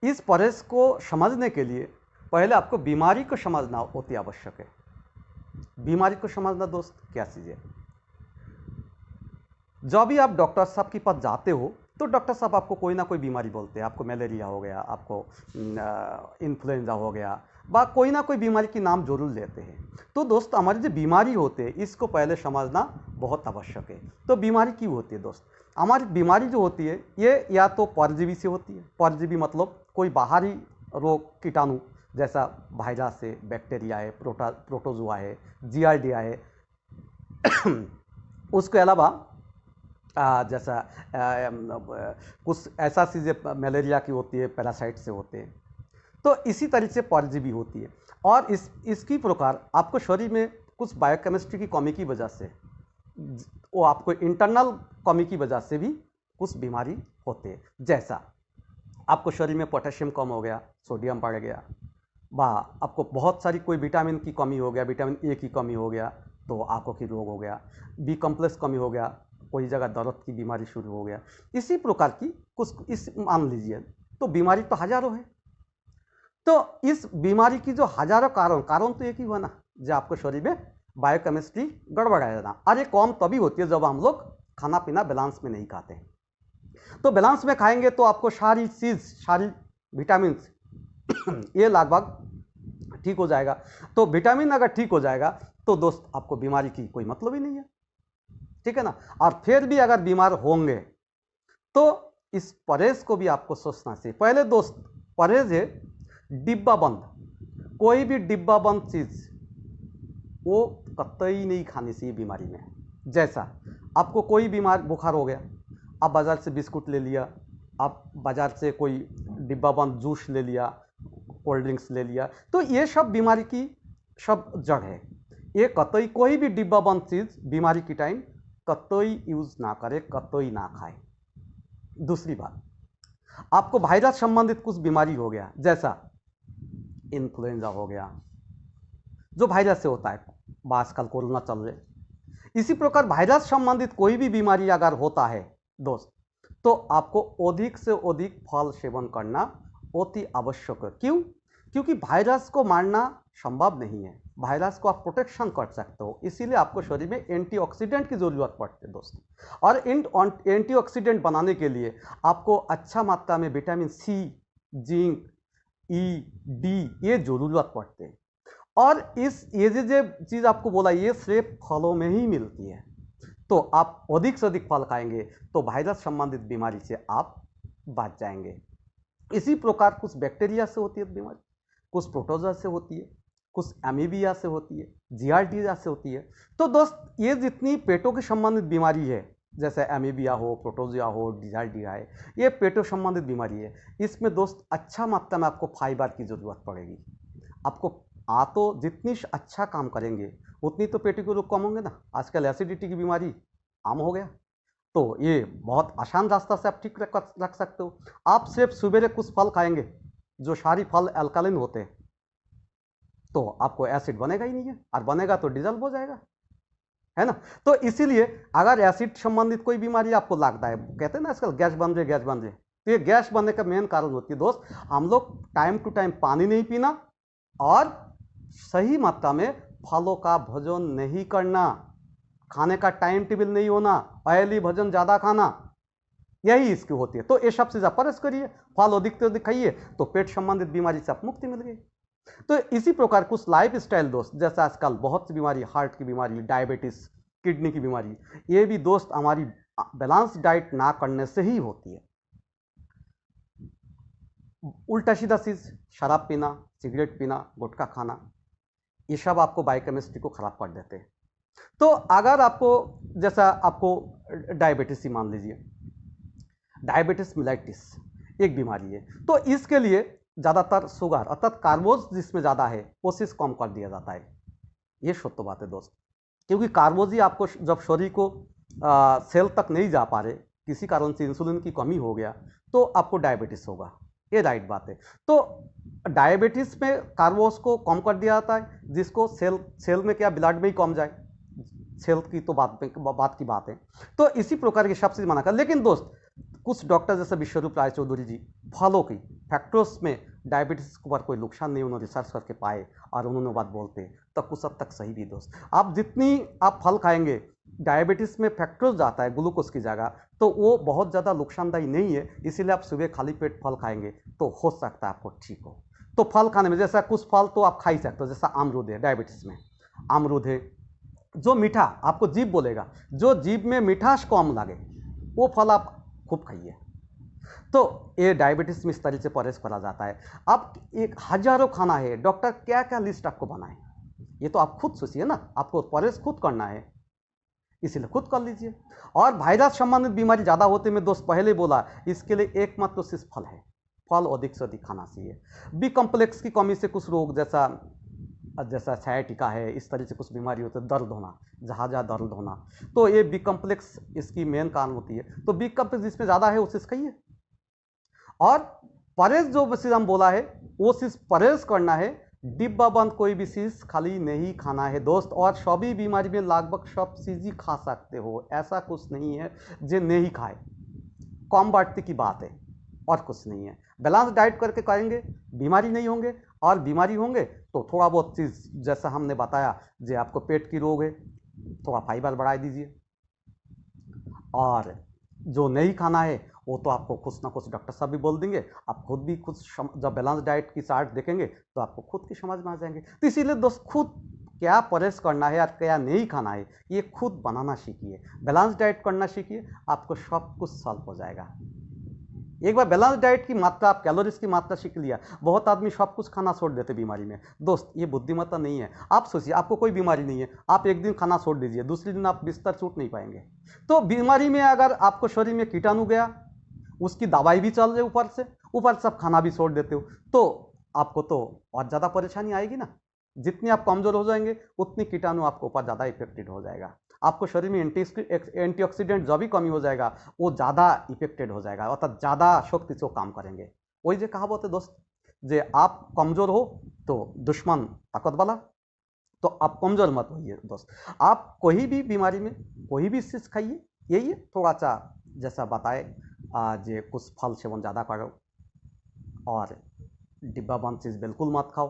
इस परहेज को समझने के लिए पहले आपको बीमारी को समझना अति आवश्यक है। बीमारी को समझना दोस्त क्या चीज़ है। जब भी आप डॉक्टर साहब के पास जाते हो तो डॉक्टर साहब आपको कोई ना कोई बीमारी बोलते हैं। आपको मलेरिया हो गया, आपको इन्फ्लुएंजा हो गया, बा कोई ना कोई बीमारी की नाम जरूर लेते हैं। तो दोस्त हमारी जो बीमारी होते हैं इसको पहले समझना बहुत आवश्यक है। तो बीमारी क्यों होती है दोस्त? हमारी बीमारी जो होती है ये या तो परजीवी से होती है। परजीवी मतलब कोई बाहरी रोग कीटाणु, जैसा वायरस है, बैक्टीरिया है, प्रोटोजुआ है, जियार्डिया है। उसके अलावा जैसा कुछ ऐसा चीज़ें मलेरिया की होती है, पैरासाइट से होते हैं। तो इसी तरीके से परजीवी होती है। और इसकी प्रकार आपको शरीर में कुछ बायोकेमिस्ट्री की कमी की वजह से, वो आपको इंटरनल कमी की वजह से भी कुछ बीमारी होते हैं। जैसा आपको शरीर में पोटेशियम कम हो गया, सोडियम बढ़ गया, बा आपको बहुत सारी कोई विटामिन की कमी हो गया, विटामिन ए की कमी हो गया तो आंखों की रोग हो गया, बी कॉम्प्लेक्स कमी हो गया, कोई जगह दर्द की बीमारी शुरू हो गया। इसी प्रकार की कुछ इस मान लीजिए तो बीमारी तो हजारों है। तो इस बीमारी की जो हजारों कारण तो एक ही हुआ ना, जो आपको शरीर में बायोकेमिस्ट्री गड़बड़ाया जाना। और ये कम तभी होती है जब हम लोग खाना पीना बैलेंस में नहीं खाते। तो बैलेंस में खाएंगे तो आपको सारी चीज, सारी विटामिन ये लगभग ठीक हो जाएगा। तो विटामिन अगर ठीक हो जाएगा तो दोस्त आपको बीमारी की कोई मतलब ही नहीं है, ठीक है ना। और फिर भी अगर बीमार होंगे तो इस परहेज को भी आपको सोचना चाहिए। पहले दोस्त परहेज है डिब्बा बंद, कोई भी डिब्बा बंद चीज वो कतई नहीं खानी चाहिए बीमारी में। जैसा आपको कोई बीमार बुखार हो गया, आप बाजार से बिस्कुट ले लिया, आप बाजार से कोई डिब्बा बंद जूस ले लिया, कोल्ड ड्रिंक्स ले लिया, तो ये सब बीमारी की सब जड़ है। ये कतई कोई भी डिब्बा बंद चीज बीमारी की टाइम कतई यूज ना करे, कतई ना खाए। दूसरी बात, आपको वायरस संबंधित कुछ बीमारी हो गया, जैसा इन्फ्लुएंजा हो गया जो वायरस से होता है, आजकल कोरोना चल रहे। इसी प्रकार वायरस संबंधित कोई भी बीमारी अगर होता है दोस्त, तो आपको अधिक से अधिक फल सेवन करना अति आवश्यक है। क्यों? क्योंकि वायरस को मारना संभव नहीं है, वायरस को आप प्रोटेक्शन कर सकते हो, इसीलिए आपको शरीर में एंटीऑक्सीडेंट की जरूरत पड़ती है दोस्तों। और एंटीऑक्सीडेंट बनाने के लिए आपको अच्छा मात्रा में विटामिन सी, जिंक, ई, डी ये जरूरत पड़ते हैं। और ये जो चीज आपको बोला ये सिर्फ फलों में ही मिलती है। तो आप अधिक से अधिक फल खाएंगे तो वायरस संबंधित बीमारी से आप बच जाएंगे। इसी प्रकार कुछ बैक्टीरिया से होती है बीमारी, कुछ प्रोटोजोआ से होती है, कुछ एमीबिया से होती है, जियार्डिया से होती है। तो दोस्त ये जितनी पेटों के संबंधित बीमारी है, जैसे एमीबिया हो, प्रोटोजोआ हो, जियार्डिया है, ये पेटों संबंधित बीमारी है। इसमें दोस्त अच्छा मात्रा में आपको फाइबर की जरूरत पड़ेगी। आपको तो जितनी अच्छा काम करेंगे उतनी तो पेट के रोग कम होंगे ना। आजकल एसिडिटी की बीमारी आम हो गया, तो ये बहुत आसान रास्ता से आप ठीक रख सकते हो। आप सिर्फ सवेरे कुछ फल खाएंगे जो सारी फल अल्कलाइन होते हैं, तो आपको एसिड बनेगा ही नहीं है, और बनेगा तो डिजल्व हो जाएगा, है ना। तो इसीलिए अगर एसिड संबंधित कोई बीमारी आपको लगता है, कहते हैं ना आजकल गैस बन रही, गैस बन रही, तो ये गैस बनने का मेन कारण होती है दोस्त हम लोग टाइम टू टाइम पानी नहीं पीना और सही मात्रा में फलों का भोजन नहीं करना, खाने का टाइम टेबल नहीं होना, ऑयली भोजन ज्यादा खाना, यही इसकी होती है। तो ये सब चीज आप परहेज करिए, फल अधिक से अधिक खाइए तो पेट संबंधित बीमारी से आप मुक्ति मिल गई। तो इसी प्रकार कुछ लाइफ स्टाइल दोस्त, जैसे आजकल बहुत सी बीमारी, हार्ट की बीमारी, डायबिटीज, किडनी की बीमारी, ये भी दोस्त हमारी बैलेंस डाइट ना करने से ही होती है। उल्टा सीधा चीज, शराब पीना, सिगरेट पीना, गुटखा खाना, ये सब आपको बायोकेमिस्ट्री को खराब कर देते हैं। तो अगर आपको, जैसा आपको डायबिटीज ही मान लीजिए, डायबिटीज मिलाइटिस एक बीमारी है, तो इसके लिए ज्यादातर शुगर अर्थात कार्बोज जिसमें ज्यादा है वो चीज कम कर दिया जाता है। ये सत्य बात है दोस्त, क्योंकि कार्बोज ही आपको जब शरीर को सेल तक नहीं जा पा रहे, किसी कारण से इंसुलिन की कमी हो गया, तो आपको डायबिटीज होगा, ये राइट बात है। तो डायबिटीज में कार्बोज को कम कर दिया जाता है, जिसको सेल में क्या ब्लड में ही कम जाए, सेल की तो बात की बात है। तो इसी प्रकार की सब चीज मना कर। लेकिन दोस्त कुछ डॉक्टर जैसे विश्वरूप राय चौधरी जी फलों की फैक्टर्स में डायबिटीज के ऊपर कोई नुकसान नहीं उन्होंने रिसर्च करके पाए और उन्होंने बात बोलते हैं, तो कुछ हद तक सही भी दोस्त। आप जितनी आप फल खाएंगे, डायबिटीज में फैक्टर्स जाता है ग्लूकोज की जगह, तो वो बहुत ज़्यादा नुकसानदायी नहीं है, इसीलिए आप सुबह खाली पेट फल खाएंगे तो हो सकता है आपको ठीक हो। तो फल खाने में जैसा कुछ फल तो आप खा ही सकते हो, जैसा अमरूद है, डायबिटीज में अमरूद है, जो मीठा आपको जीभ बोलेगा, जो जीभ में मिठास कम लगे वो फल आप खूब खाइए। तो ये डायबिटीज में इस तरह से परहेज करा जाता है। अब एक हजारों खाना है, डॉक्टर क्या क्या लिस्ट आपको बनाए, ये तो आप खुद सोचिए ना, आपको परहेज खुद करना है, इसीलिए खुद कर लीजिए। और वायरस संबंधित बीमारी ज़्यादा होते में दोस्त पहले बोला, इसके लिए एकमात्र कोशिश फल है, फल अधिक से अधिक खाना चाहिए। बी कॉम्प्लेक्स की कमी से कुछ रोग जैसा जैसा साइटिका है, इस तरह से कुछ बीमारी होती है, दर्द होना, जहाँ जहाँ दर्द होना, तो ये बी कॉम्प्लेक्स इसकी मेन कारण होती है। तो बी कॉम्प्लेक्स जिसमें ज़्यादा है उसे खाइए। और परहेज जो चीज़ हम बोला है वो चीज़ परहेज करना है, डिब्बा बंद कोई भी चीज़ खाली नहीं खाना है दोस्त। और सभी बीमारी में लगभग सब चीज़ ही खा सकते हो, ऐसा कुछ नहीं है जो नहीं खाए, कम बढ़ती की बात है और कुछ नहीं है। बैलेंस डाइट करके करेंगे बीमारी नहीं होंगे, और बीमारी होंगे तो थोड़ा बहुत चीज़ जैसा हमने बताया, जो आपको पेट की रोग है थोड़ा फाइबर बढ़ा दीजिए। और जो नहीं खाना है वो तो आपको कुछ ना कुछ डॉक्टर साहब भी बोल देंगे, आप खुद भी जब बैलेंस डाइट की चार्ट देखेंगे तो आपको खुद की समझ में आ जाएंगे। तो इसीलिए दोस्त खुद क्या परहेज करना है और क्या नहीं खाना है ये खुद बनाना सीखिए, बैलेंस डाइट करना सीखिए, आपको सब कुछ सॉल्व हो जाएगा। एक बार बैलेंस डाइट की मात्रा, आप कैलोरीज की मात्रा सीख लिया, बहुत आदमी सब कुछ खाना छोड़ देते बीमारी में। दोस्त ये बुद्धिमत्ता नहीं है। आप सोचिए आपको कोई बीमारी नहीं है, आप एक दिन खाना छोड़ दीजिए, दूसरे दिन आप बिस्तर छूट नहीं पाएंगे। तो बीमारी में अगर आपको शरीर में कीटाणु गया, उसकी दवाई भी चल रही ऊपर से आप खाना भी छोड़ देते हो, तो आपको तो और ज़्यादा परेशानी आएगी ना। जितनी आप कमजोर हो जाएंगे उतनी कीटाणु आपको ऊपर ज़्यादा इफेक्टेड हो जाएगा, आपको शरीर में एंटीऑक्सीडेंट जो भी कमी हो जाएगा वो ज़्यादा इफेक्टेड हो जाएगा, अर्थात ज़्यादा शक्ति से कम करेंगे। वही जो कहावत है दोस्त, जे आप कमज़ोर हो तो दुश्मन ताकत वाला, तो आप कमज़ोर मत होइए दोस्त। आप कोई भी बीमारी में कोई भी चीज़ खाइए, यही है थोड़ा सा जैसा बताए, जे कुछ फल सेवन ज़्यादा करो, और डिब्बा बंद चीज़ बिल्कुल मत खाओ।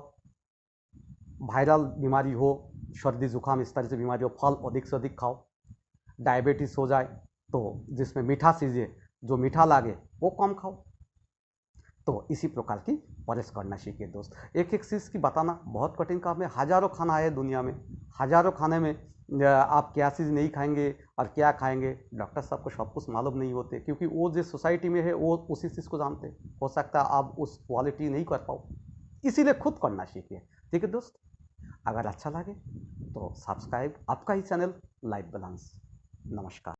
वायरल बीमारी हो, सर्दी जुकाम इस तरह से बीमारी हो, फल अधिक से अधिक खाओ। डायबिटीज़ हो जाए तो जिसमें मीठा चीज़ें जो मीठा लागे वो कम खाओ। तो इसी प्रकार की परहेज करना सीखिए दोस्त। एक एक चीज़ की बताना बहुत कठिन काम है, हज़ारों खाना है दुनिया में, हज़ारों खाने में आप क्या चीज़ नहीं खाएंगे और क्या खाएंगे, डॉक्टर साहब को सब कुछ मालूम नहीं होते, क्योंकि वो जिस सोसाइटी में है वो उसी चीज़ को जानते। हो सकता है आप उस क्वालिटी नहीं कर पाओ, इसीलिए खुद करना सीखिए। ठीक है दोस्त, अगर अच्छा लगे तो सब्सक्राइब आपका ही चैनल लाइफ बैलेंस। नमस्कार।